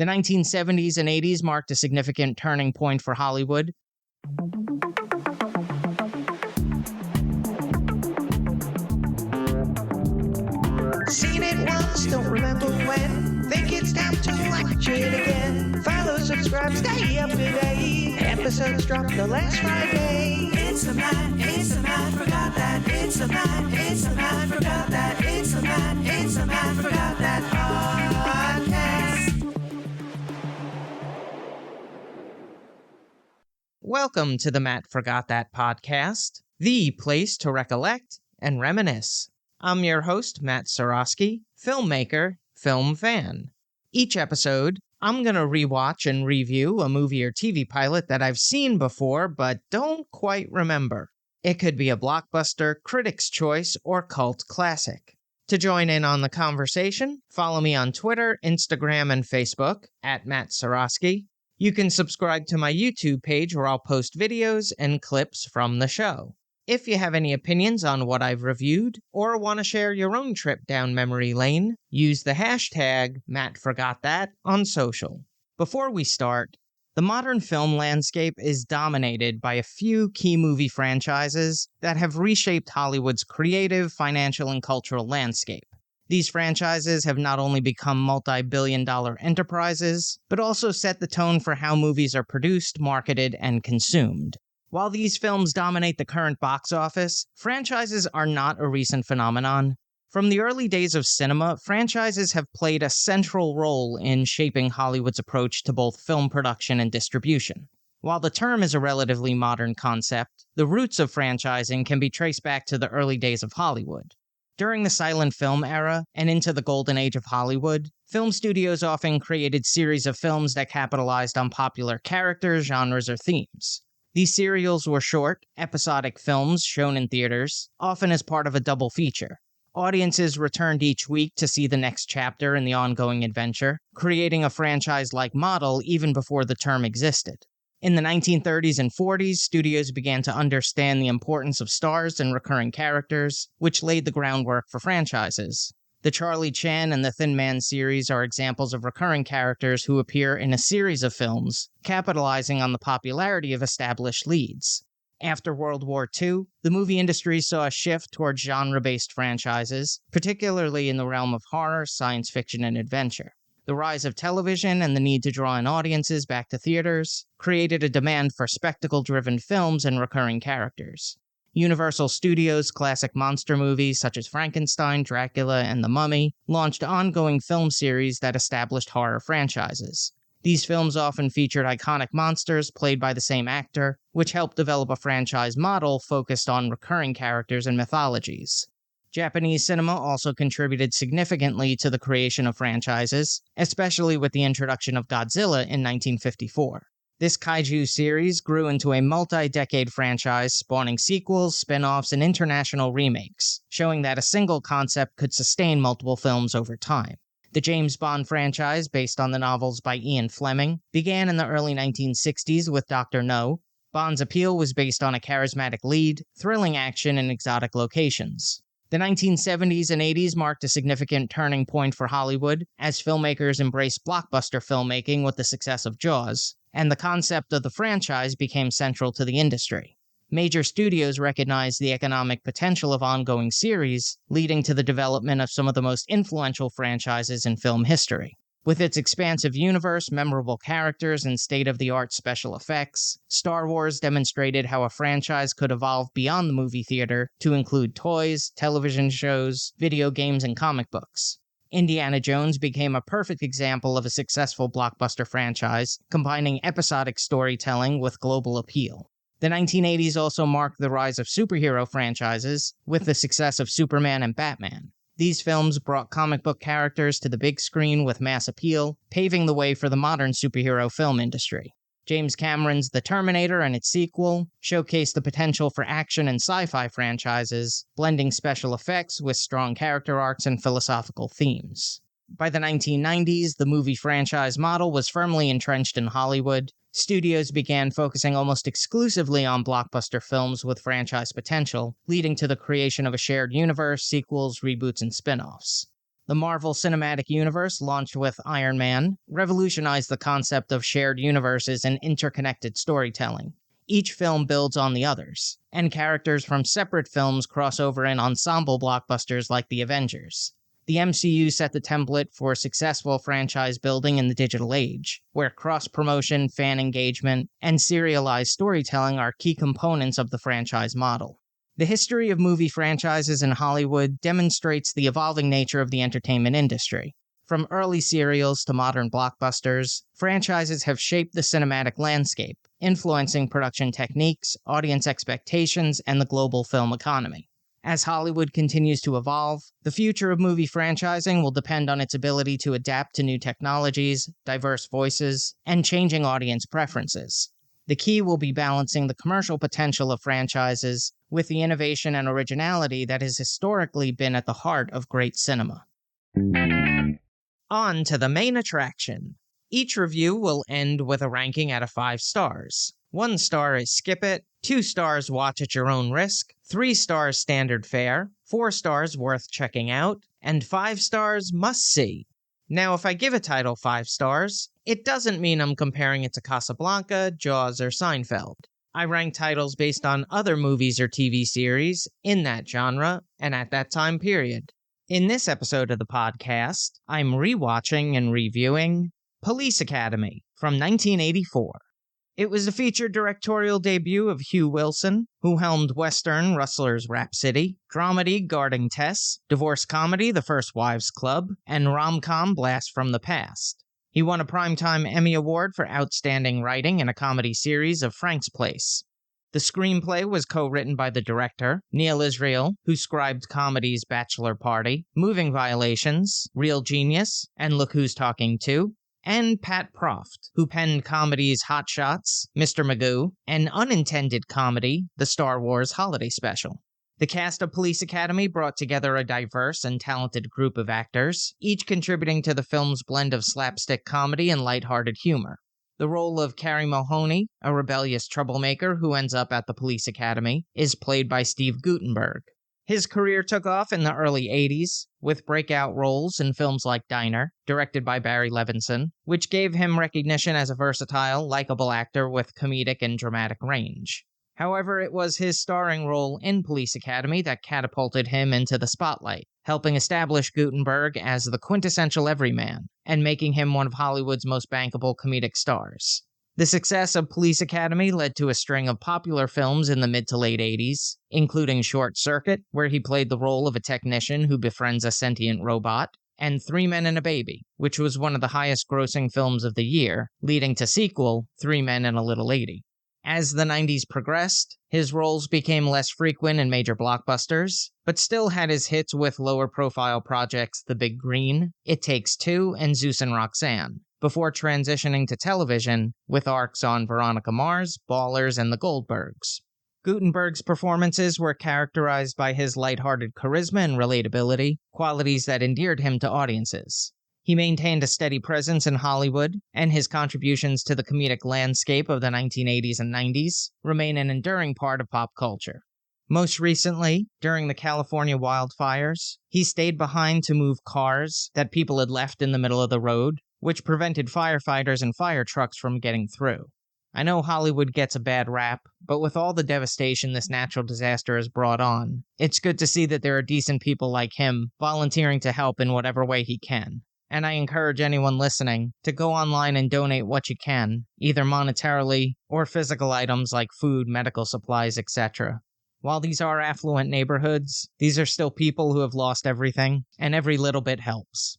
The 1970s and 80s marked a significant turning point for Hollywood. Seen it once, don't remember when. Think it's time to watch it again. Follow, subscribe, stay up to date. Episodes drop the last Friday. It's a Matt, forgot that. It's a Matt, forgot that. It's a Matt, forgot that podcast. Welcome to the Matt Forgot That podcast, the place to recollect and reminisce. I'm your host, Matt Seroski, filmmaker, film fan. Each episode, I'm going to rewatch and review a movie or TV pilot that I've seen before but don't quite remember. It could be a blockbuster, critic's choice, or cult classic. To join in on the conversation, follow me on Twitter, Instagram, and Facebook at Matt Seroski. You can subscribe to my YouTube page where I'll post videos and clips from the show. If you have any opinions on what I've reviewed, or want to share your own trip down memory lane, use the hashtag MattForgotThat on social. Before we start, the modern film landscape is dominated by a few key movie franchises that have reshaped Hollywood's creative, financial, and cultural landscape. These franchises have not only become multi-billion-dollar enterprises, but also set the tone for how movies are produced, marketed, and consumed. While these films dominate the current box office, franchises are not a recent phenomenon. From the early days of cinema, franchises have played a central role in shaping Hollywood's approach to both film production and distribution. While the term is a relatively modern concept, the roots of franchising can be traced back to the early days of Hollywood. During the silent film era and into the golden age of Hollywood, film studios often created series of films that capitalized on popular characters, genres, or themes. These serials were short, episodic films shown in theaters, often as part of a double feature. Audiences returned each week to see the next chapter in the ongoing adventure, creating a franchise-like model even before the term existed. In the 1930s and 40s, studios began to understand the importance of stars and recurring characters, which laid the groundwork for franchises. The Charlie Chan and the Thin Man series are examples of recurring characters who appear in a series of films, capitalizing on the popularity of established leads. After World War II, the movie industry saw a shift towards genre-based franchises, particularly in the realm of horror, science fiction, and adventure. The rise of television and the need to draw in audiences back to theaters created a demand for spectacle-driven films and recurring characters. Universal Studios' classic monster movies such as Frankenstein, Dracula, and The Mummy launched ongoing film series that established horror franchises. These films often featured iconic monsters played by the same actor, which helped develop a franchise model focused on recurring characters and mythologies. Japanese cinema also contributed significantly to the creation of franchises, especially with the introduction of Godzilla in 1954. This kaiju series grew into a multi-decade franchise spawning sequels, spin-offs, and international remakes, showing that a single concept could sustain multiple films over time. The James Bond franchise, based on the novels by Ian Fleming, began in the early 1960s with Dr. No. Bond's appeal was based on a charismatic lead, thrilling action, and exotic locations. The 1970s and 80s marked a significant turning point for Hollywood as filmmakers embraced blockbuster filmmaking with the success of Jaws, and the concept of the franchise became central to the industry. Major studios recognized the economic potential of ongoing series, leading to the development of some of the most influential franchises in film history. With its expansive universe, memorable characters, and state-of-the-art special effects, Star Wars demonstrated how a franchise could evolve beyond the movie theater to include toys, television shows, video games, and comic books. Indiana Jones became a perfect example of a successful blockbuster franchise, combining episodic storytelling with global appeal. The 1980s also marked the rise of superhero franchises, with the success of Superman and Batman. These films brought comic book characters to the big screen with mass appeal, paving the way for the modern superhero film industry. James Cameron's The Terminator and its sequel showcased the potential for action and sci-fi franchises, blending special effects with strong character arcs and philosophical themes. By the 1990s, the movie franchise model was firmly entrenched in Hollywood. Studios began focusing almost exclusively on blockbuster films with franchise potential, leading to the creation of a shared universe, sequels, reboots, and spin-offs. The Marvel Cinematic Universe, launched with Iron Man, revolutionized the concept of shared universes and interconnected storytelling. Each film builds on the others, and characters from separate films cross over in ensemble blockbusters like The Avengers. The MCU set the template for successful franchise building in the digital age, where cross-promotion, fan engagement, and serialized storytelling are key components of the franchise model. The history of movie franchises in Hollywood demonstrates the evolving nature of the entertainment industry. From early serials to modern blockbusters, franchises have shaped the cinematic landscape, influencing production techniques, audience expectations, and the global film economy. As Hollywood continues to evolve, the future of movie franchising will depend on its ability to adapt to new technologies, diverse voices, and changing audience preferences. The key will be balancing the commercial potential of franchises with the innovation and originality that has historically been at the heart of great cinema. On to the main attraction. Each review will end with a ranking out of 5 stars. 1 star is skip it, 2 stars watch at your own risk, 3 stars standard fare, 4 stars worth checking out, and 5 stars must see. Now, if I give a title 5 stars, it doesn't mean I'm comparing it to Casablanca, Jaws, or Seinfeld. I rank titles based on other movies or TV series in that genre and at that time period. In this episode of the podcast, I'm rewatching and reviewing Police Academy from 1984. It was the featured directorial debut of Hugh Wilson, who helmed Western Rustler's Rhapsody, dramedy Guarding Tess, divorce comedy The First Wives Club, and rom-com Blast from the Past. He won a Primetime Emmy Award for Outstanding Writing in a comedy series of Frank's Place. The screenplay was co-written by the director, Neil Israel, who scribed comedies Bachelor Party, Moving Violations, Real Genius, and Look Who's Talking To, and Pat Proft, who penned comedies Hot Shots, Mr. Magoo, and unintended comedy, The Star Wars Holiday Special. The cast of Police Academy brought together a diverse and talented group of actors, each contributing to the film's blend of slapstick comedy and lighthearted humor. The role of Carrie Mahoney, a rebellious troublemaker who ends up at the Police Academy, is played by Steve Guttenberg. His career took off in the early 80s, with breakout roles in films like Diner, directed by Barry Levinson, which gave him recognition as a versatile, likable actor with comedic and dramatic range. However, it was his starring role in Police Academy that catapulted him into the spotlight, helping establish Guttenberg as the quintessential everyman, and making him one of Hollywood's most bankable comedic stars. The success of Police Academy led to a string of popular films in the mid to late 80s, including Short Circuit, where he played the role of a technician who befriends a sentient robot, and Three Men and a Baby, which was one of the highest-grossing films of the year, leading to sequel, Three Men and a Little Lady. As the 90s progressed, his roles became less frequent in major blockbusters, but still had his hits with lower-profile projects The Big Green, It Takes Two, and Zeus and Roxanne, before transitioning to television with arcs on Veronica Mars, Ballers, and The Goldbergs. Guttenberg's performances were characterized by his lighthearted charisma and relatability, qualities that endeared him to audiences. He maintained a steady presence in Hollywood, and his contributions to the comedic landscape of the 1980s and 90s remain an enduring part of pop culture. Most recently, during the California wildfires, he stayed behind to move cars that people had left in the middle of the road, which prevented firefighters and fire trucks from getting through. I know Hollywood gets a bad rap, but with all the devastation this natural disaster has brought on, it's good to see that there are decent people like him volunteering to help in whatever way he can. And I encourage anyone listening to go online and donate what you can, either monetarily or physical items like food, medical supplies, etc. While these are affluent neighborhoods, these are still people who have lost everything, and every little bit helps.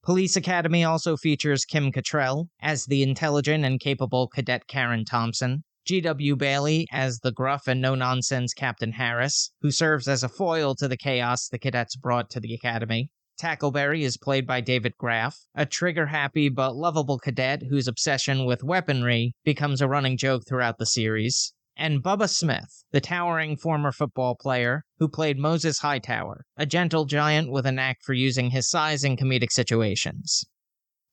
Police Academy also features Kim Cattrall as the intelligent and capable Cadet Karen Thompson, G.W. Bailey as the gruff and no-nonsense Captain Harris, who serves as a foil to the chaos the cadets brought to the Academy. Tackleberry is played by David Graff, a trigger-happy but lovable cadet whose obsession with weaponry becomes a running joke throughout the series. And Bubba Smith, the towering former football player who played Moses Hightower, a gentle giant with a knack for using his size in comedic situations.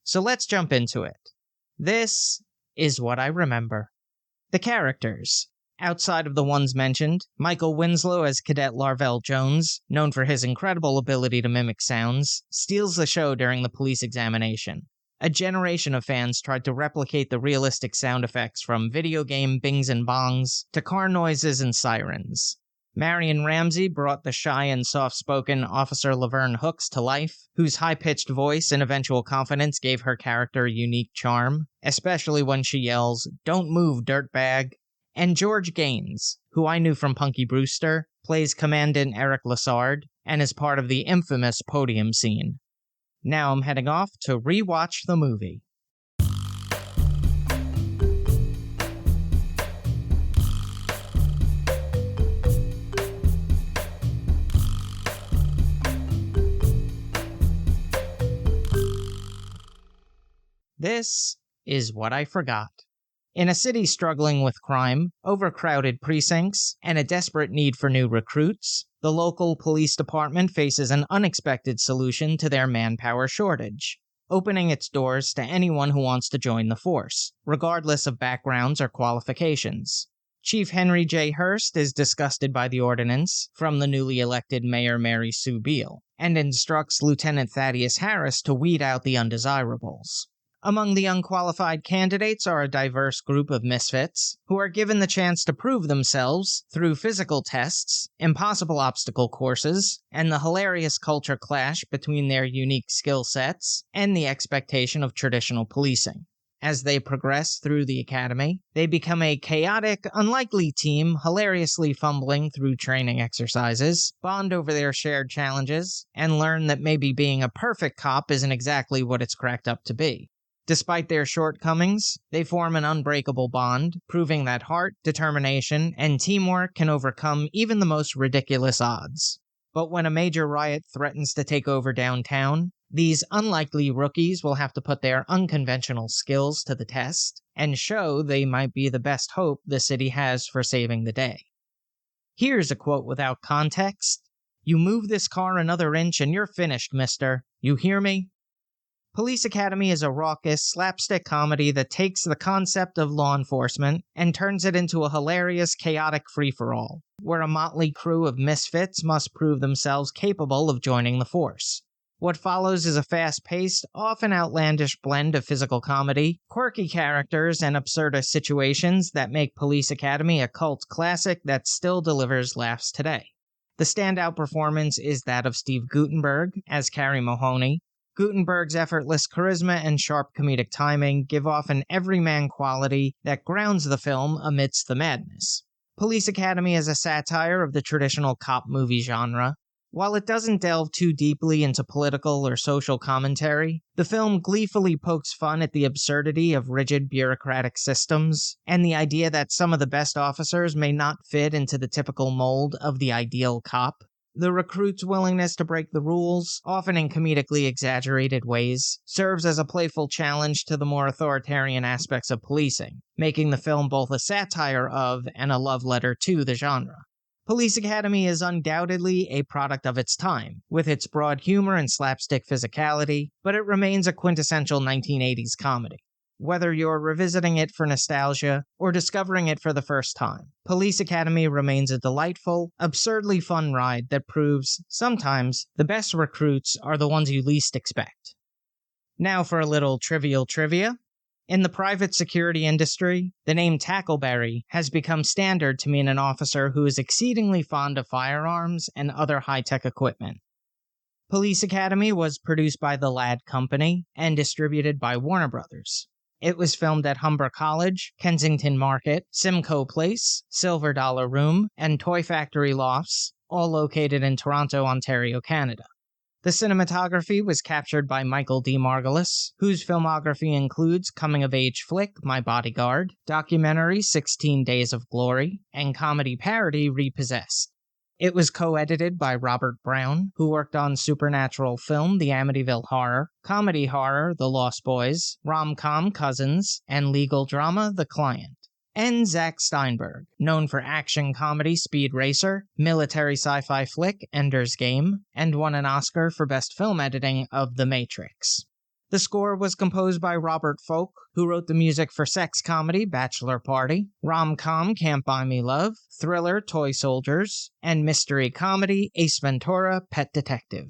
So let's jump into it. This is what I remember. The characters. Outside of the ones mentioned, Michael Winslow as Cadet Larvell Jones, known for his incredible ability to mimic sounds, steals the show during the police examination. A generation of fans tried to replicate the realistic sound effects from video game bings and bongs to car noises and sirens. Marion Ramsey brought the shy and soft-spoken Officer Laverne Hooks to life, whose high-pitched voice and eventual confidence gave her character a unique charm, especially when she yells, "Don't move, dirtbag." And George Gaines, who I knew from Punky Brewster, plays Commandant Eric Lassard and is part of the infamous podium scene. Now I'm heading off to rewatch the movie. This is what I forgot. In a city struggling with crime, overcrowded precincts, and a desperate need for new recruits, the local police department faces an unexpected solution to their manpower shortage, opening its doors to anyone who wants to join the force, regardless of backgrounds or qualifications. Chief Henry J. Hurst is disgusted by the ordinance from the newly elected Mayor Mary Sue Beale, and instructs Lieutenant Thaddeus Harris to weed out the undesirables. Among the unqualified candidates are a diverse group of misfits who are given the chance to prove themselves through physical tests, impossible obstacle courses, and the hilarious culture clash between their unique skill sets and the expectation of traditional policing. As they progress through the academy, they become a chaotic, unlikely team hilariously fumbling through training exercises, bond over their shared challenges, and learn that maybe being a perfect cop isn't exactly what it's cracked up to be. Despite their shortcomings, they form an unbreakable bond, proving that heart, determination, and teamwork can overcome even the most ridiculous odds. But when a major riot threatens to take over downtown, these unlikely rookies will have to put their unconventional skills to the test and show they might be the best hope the city has for saving the day. Here's a quote without context. "You move this car another inch and you're finished, mister. You hear me?" Police Academy is a raucous, slapstick comedy that takes the concept of law enforcement and turns it into a hilarious, chaotic free-for-all, where a motley crew of misfits must prove themselves capable of joining the force. What follows is a fast-paced, often outlandish blend of physical comedy, quirky characters, and absurdist situations that make Police Academy a cult classic that still delivers laughs today. The standout performance is that of Steve Guttenberg as Carrie Mahoney. Guttenberg's effortless charisma and sharp comedic timing give off an everyman quality that grounds the film amidst the madness. Police Academy is a satire of the traditional cop movie genre. While it doesn't delve too deeply into political or social commentary, the film gleefully pokes fun at the absurdity of rigid bureaucratic systems, and the idea that some of the best officers may not fit into the typical mold of the ideal cop. The recruit's willingness to break the rules, often in comedically exaggerated ways, serves as a playful challenge to the more authoritarian aspects of policing, making the film both a satire of and a love letter to the genre. Police Academy is undoubtedly a product of its time, with its broad humor and slapstick physicality, but it remains a quintessential 1980s comedy. Whether you're revisiting it for nostalgia or discovering it for the first time, Police Academy remains a delightful, absurdly fun ride that proves, sometimes, the best recruits are the ones you least expect. Now for a little trivial trivia. In the private security industry, the name Tackleberry has become standard to mean an officer who is exceedingly fond of firearms and other high-tech equipment. Police Academy was produced by the Ladd Company and distributed by Warner Brothers. It was filmed at Humber College, Kensington Market, Simcoe Place, Silver Dollar Room, and Toy Factory Lofts, all located in Toronto, Ontario, Canada. The cinematography was captured by Michael D. Margolis, whose filmography includes coming-of-age flick My Bodyguard, documentary 16 Days of Glory, and comedy parody Repossessed. It was co-edited by Robert Brown, who worked on supernatural film The Amityville Horror, comedy horror The Lost Boys, rom-com Cousins, and legal drama The Client. And Zack Steinberg, known for action comedy Speed Racer, military sci-fi flick Ender's Game, and won an Oscar for Best Film Editing of The Matrix. The score was composed by Robert Folk, who wrote the music for sex comedy Bachelor Party, rom-com Can't Buy Me Love, thriller Toy Soldiers, and mystery comedy Ace Ventura: Pet Detective.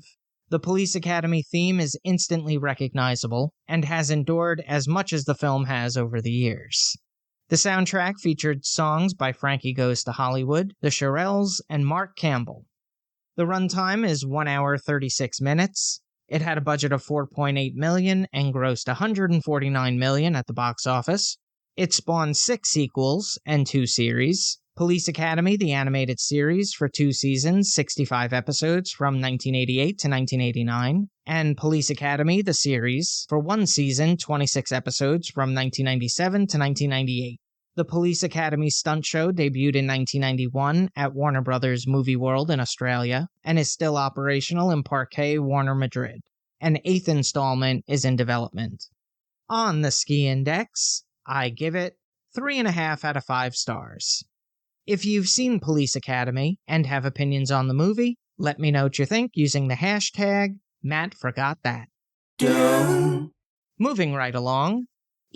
The Police Academy theme is instantly recognizable and has endured as much as the film has over the years. The soundtrack featured songs by Frankie Goes to Hollywood, The Shirelles, and Mark Campbell. The runtime is 1 hour 36 minutes. It had a budget of $4.8 million and grossed $149 million at the box office. It spawned 6 sequels and 2 series. Police Academy, the animated series, for 2 seasons, 65 episodes from 1988 to 1989, and Police Academy, the series, for 1 season, 26 episodes from 1997 to 1998. The Police Academy stunt show debuted in 1991 at Warner Bros. Movie World in Australia and is still operational in Parque Warner Madrid. An 8th installment is in development. On the Ski Index, I give it 3.5 out of 5 stars. If you've seen Police Academy and have opinions on the movie, let me know what you think using the hashtag #MattForgotThat. Moving right along,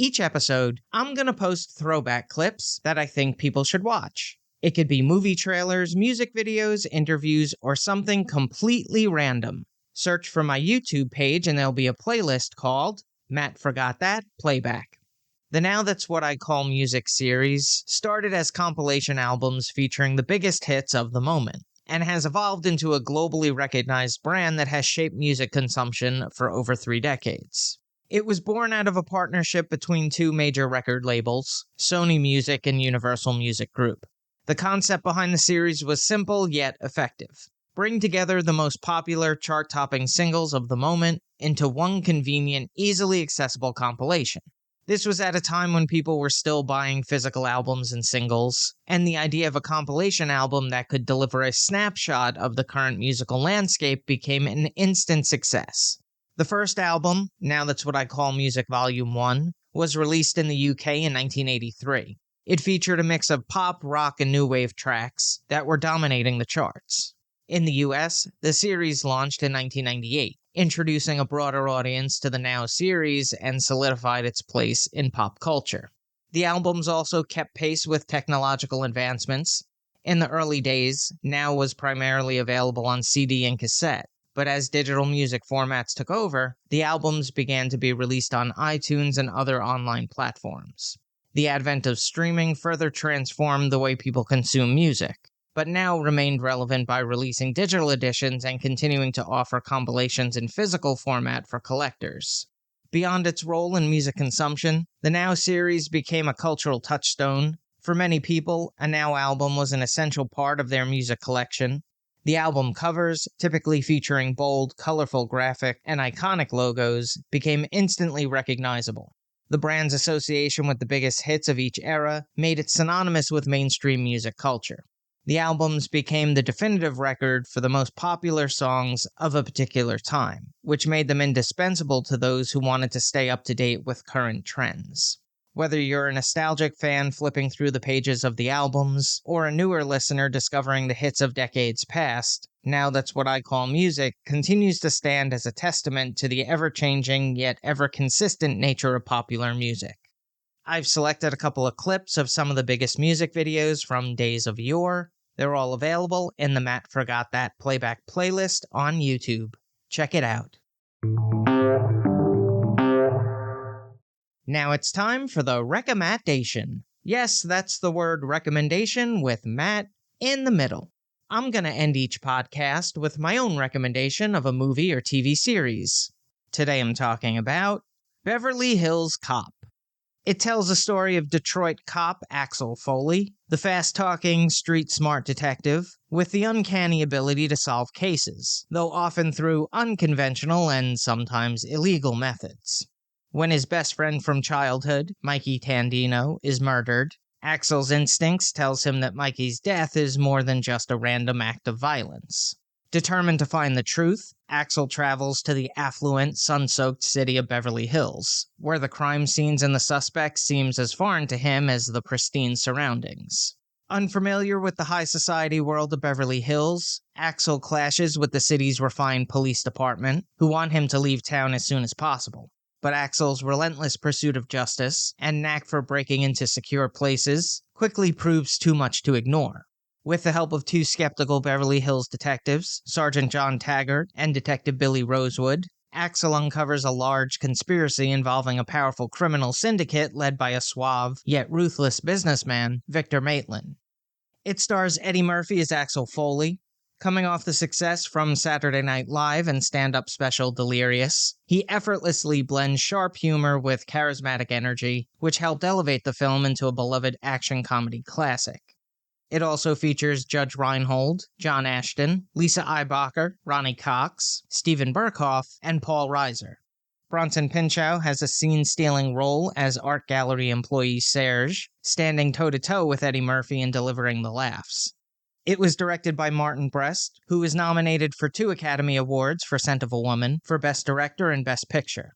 each episode, I'm going to post throwback clips that I think people should watch. It could be movie trailers, music videos, interviews, or something completely random. Search for my YouTube page and there'll be a playlist called Matt Forgot That Playback. The Now That's What I Call Music series started as compilation albums featuring the biggest hits of the moment, and has evolved into a globally recognized brand that has shaped music consumption for over 3 decades. It was born out of a partnership between 2 major record labels, Sony Music and Universal Music Group. The concept behind the series was simple yet effective. Bring together the most popular chart-topping singles of the moment into one convenient, easily accessible compilation. This was at a time when people were still buying physical albums and singles, and the idea of a compilation album that could deliver a snapshot of the current musical landscape became an instant success. The first album, Now That's What I Call Music Volume 1, was released in the UK in 1983. It featured a mix of pop, rock, and new wave tracks that were dominating the charts. In the US, the series launched in 1998, introducing a broader audience to the Now series and solidified its place in pop culture. The albums also kept pace with technological advancements. In the early days, Now was primarily available on CD and cassette. But as digital music formats took over, the albums began to be released on iTunes and other online platforms. The advent of streaming further transformed the way people consume music, but Now remained relevant by releasing digital editions and continuing to offer compilations in physical format for collectors. Beyond its role in music consumption, the Now series became a cultural touchstone. For many people, a Now album was an essential part of their music collection. The album covers, typically featuring bold, colorful graphic and iconic logos, became instantly recognizable. The brand's association with the biggest hits of each era made it synonymous with mainstream music culture. The albums became the definitive record for the most popular songs of a particular time, which made them indispensable to those who wanted to stay up to date with current trends. Whether you're a nostalgic fan flipping through the pages of the albums, or a newer listener discovering the hits of decades past, Now That's What I Call Music continues to stand as a testament to the ever-changing yet ever-consistent nature of popular music. I've selected a couple of clips of some of the biggest music videos from days of yore. They're all available in the Matt Forgot That Playback playlist on YouTube. Check it out. Now it's time for the recommendation. Yes, that's the word recommendation with Matt in the middle. I'm going to end each podcast with my own recommendation of a movie or TV series. Today I'm talking about Beverly Hills Cop. It tells the story of Detroit cop Axel Foley, the fast-talking, street-smart detective with the uncanny ability to solve cases, though often through unconventional and sometimes illegal methods. When his best friend from childhood, Mikey Tandino, is murdered, Axel's instincts tells him that Mikey's death is more than just a random act of violence. Determined to find the truth, Axel travels to the affluent, sun-soaked city of Beverly Hills, where the crime scenes and the suspects seems as foreign to him as the pristine surroundings. Unfamiliar with the high society world of Beverly Hills, Axel clashes with the city's refined police department, who want him to leave town as soon as possible. but Axel's relentless pursuit of justice and knack for breaking into secure places quickly proves too much to ignore. With the help of two skeptical Beverly Hills detectives, Sergeant John Taggart and Detective Billy Rosewood, Axel uncovers a large conspiracy involving a powerful criminal syndicate led by a suave, yet ruthless businessman, Victor Maitland. It stars Eddie Murphy as Axel Foley. Coming off the success from Saturday Night Live and stand-up special Delirious, he effortlessly blends sharp humor with charismatic energy, which helped elevate the film into a beloved action comedy classic. It also features Judge Reinhold, John Ashton, Lisa Eilbacher, Ronnie Cox, Stephen Burkhoff, and Paul Reiser. Bronson Pinchot has a scene-stealing role as art gallery employee Serge, standing toe-to-toe with Eddie Murphy and delivering the laughs. It was directed by Martin Brest, who was nominated for 2 Academy Awards for Scent of a Woman for Best Director and Best Picture.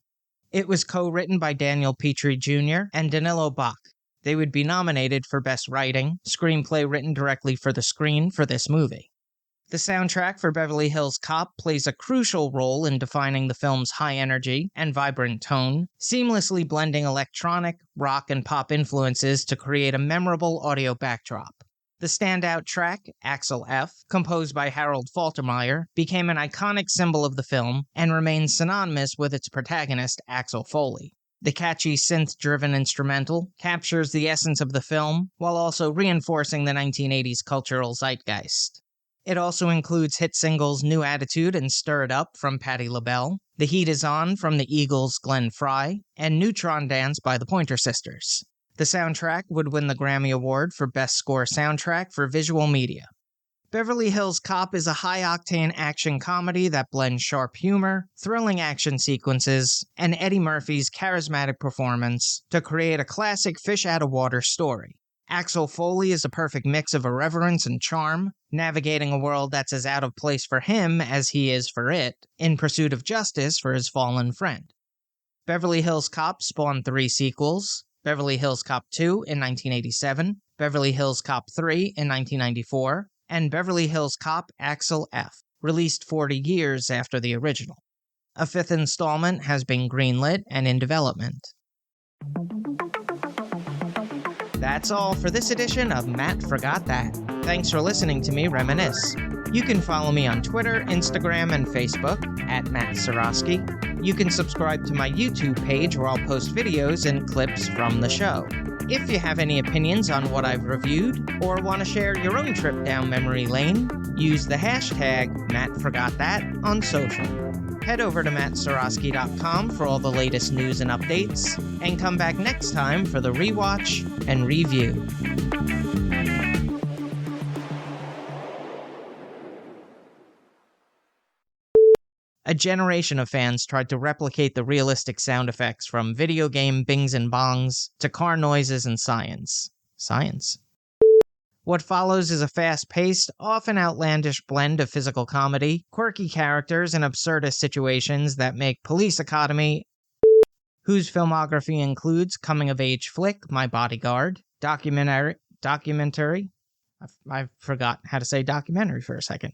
It was co-written by Daniel Petrie Jr. and Danilo Bach. They would be nominated for Best Writing, screenplay written directly for the screen for this movie. The soundtrack for Beverly Hills Cop plays a crucial role in defining the film's high energy and vibrant tone, seamlessly blending electronic, rock, and pop influences to create a memorable audio backdrop. The standout track, Axel F., composed by Harold Faltermeyer, became an iconic symbol of the film and remains synonymous with its protagonist, Axel Foley. The catchy synth-driven instrumental captures the essence of the film while also reinforcing the 1980s cultural zeitgeist. It also includes hit singles New Attitude and Stir It Up from Patti LaBelle, The Heat Is On from the Eagles' Glenn Frey, and Neutron Dance by the Pointer Sisters. The soundtrack would win the Grammy Award for Best Score Soundtrack for Visual Media. Beverly Hills Cop is a high-octane action comedy that blends sharp humor, thrilling action sequences, and Eddie Murphy's charismatic performance to create a classic fish-out-of-water story. Axel Foley is a perfect mix of irreverence and charm, navigating a world that's as out of place for him as he is for it, in pursuit of justice for his fallen friend. Beverly Hills Cop spawned 3 sequels: Beverly Hills Cop 2 in 1987, Beverly Hills Cop 3 in 1994, and Beverly Hills Cop Axel F., released 40 years after the original. A 5th installment has been greenlit and in development. That's all for this edition of Matt Forgot That. Thanks for listening to me reminisce. You can follow me on Twitter, Instagram, and Facebook at Matt Seroski. You can subscribe to my YouTube page where I'll post videos and clips from the show. If you have any opinions on what I've reviewed, or want to share your own trip down memory lane, use the hashtag MattForgotThat on social. Head over to mattseroski.com for all the latest news and updates, and come back next time for the rewatch and review. A generation of fans tried to replicate the realistic sound effects from video game bings and bongs to car noises and science. What follows is a fast-paced, often outlandish blend of physical comedy, quirky characters, and absurdist situations that make Police Academy, whose filmography includes coming-of-age flick My Bodyguard, documentary, I forgot how to say documentary for a second,